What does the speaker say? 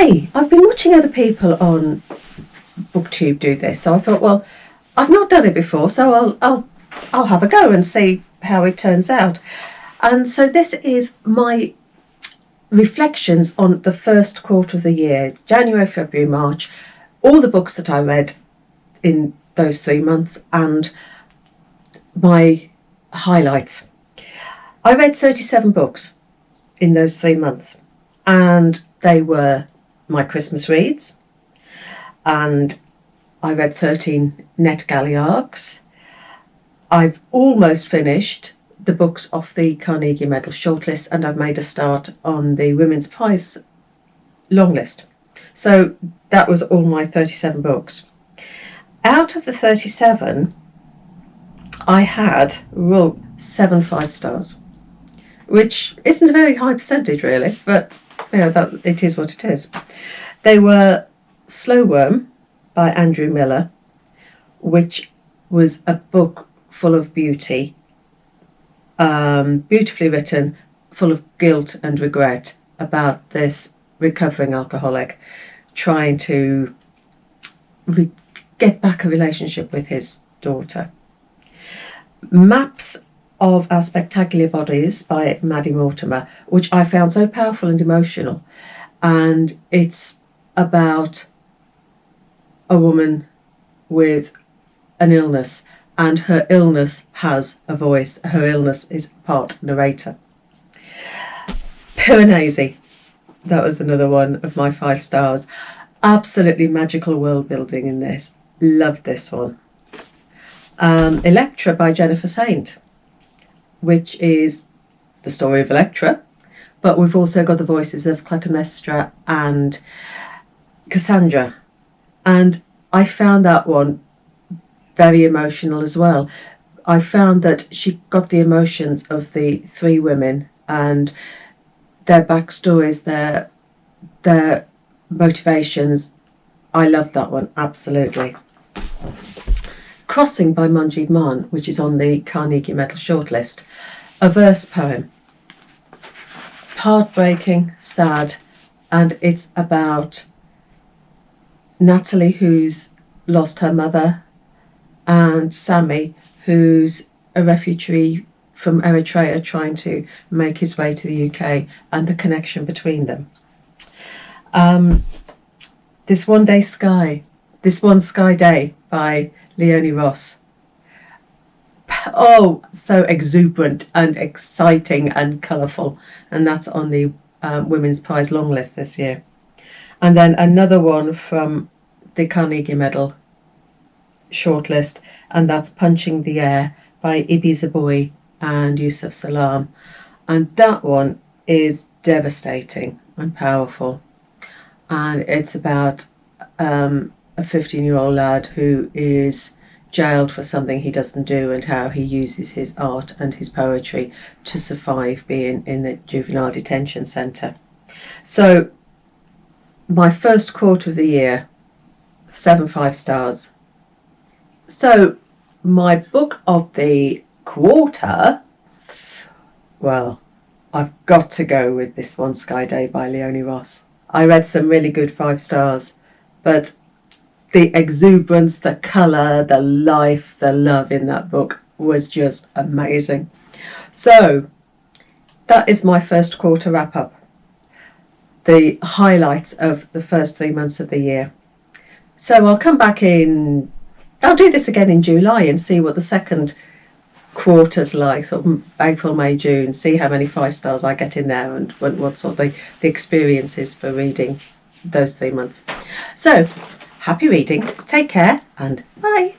hey, I've been watching other people on BookTube do this, so I thought, well, I've not done it before, so I'll have a go and see how it turns out. And so this is my reflections on the first quarter of the year, January, February, March, all the books that I read in those 3 months and my highlights. I read 37 books in those 3 months, and they were my Christmas reads, and I read 13 NetGalley arcs. I've almost finished the books off the Carnegie Medal shortlist, and I've made a start on the Women's Prize long list. So that was all my 37 books. Out of the 37, I had 7 5-stars, which isn't a very high percentage really, but that it is what it is. They were Slowworm by Andrew Miller, which was a book full of beauty, beautifully written, full of guilt and regret about this recovering alcoholic trying to get back a relationship with his daughter. Maps of Our Spectacular Bodies by Maddie Mortimer, which I found so powerful and emotional, and it's about a woman with an illness, and her illness has a voice. Her illness is part narrator. Piranesi, that was another one of my 5 stars. Absolutely magical world building in this. Loved this one. Elektra by Jennifer Saint, which is the story of Elektra, but we've also got the voices of Clytemnestra and Cassandra, and I found that one very emotional as well. I found that she got the emotions of the 3 women and their backstories, their motivations. I loved that one, absolutely. Crossing by Manjeet Mann, which is on the Carnegie Medal shortlist, a verse poem. Heartbreaking, sad, and it's about Natalie, who's lost her mother, and Sammy, who's a refugee from Eritrea trying to make his way to the UK, and the connection between them. This One Sky Day by Leone Ross. Oh, so exuberant and exciting and colourful, and that's on the Women's Prize long list this year. And then another one from the Carnegie Medal shortlist, and that's Punching the Air by Zoboi and Yusef Salaam, and that one is devastating and powerful, and it's about a 15-year-old lad who is jailed for something he doesn't do, and how he uses his art and his poetry to survive being in the juvenile detention centre. So my first quarter of the year, 7 5-stars. So my book of the quarter, well, I've got to go with This One Sky Day by Leone Ross. I read some really good 5 stars, but the exuberance, the colour, the life, the love in that book was just amazing. So that is my first quarter wrap up. The highlights of the first 3 months of the year. So I'll come back I'll do this again in July and see what the second quarter's like, sort of April, May, June, see how many 5 stars I get in there, and what sort of the experience is for reading those 3 months. So happy reading, take care, and bye.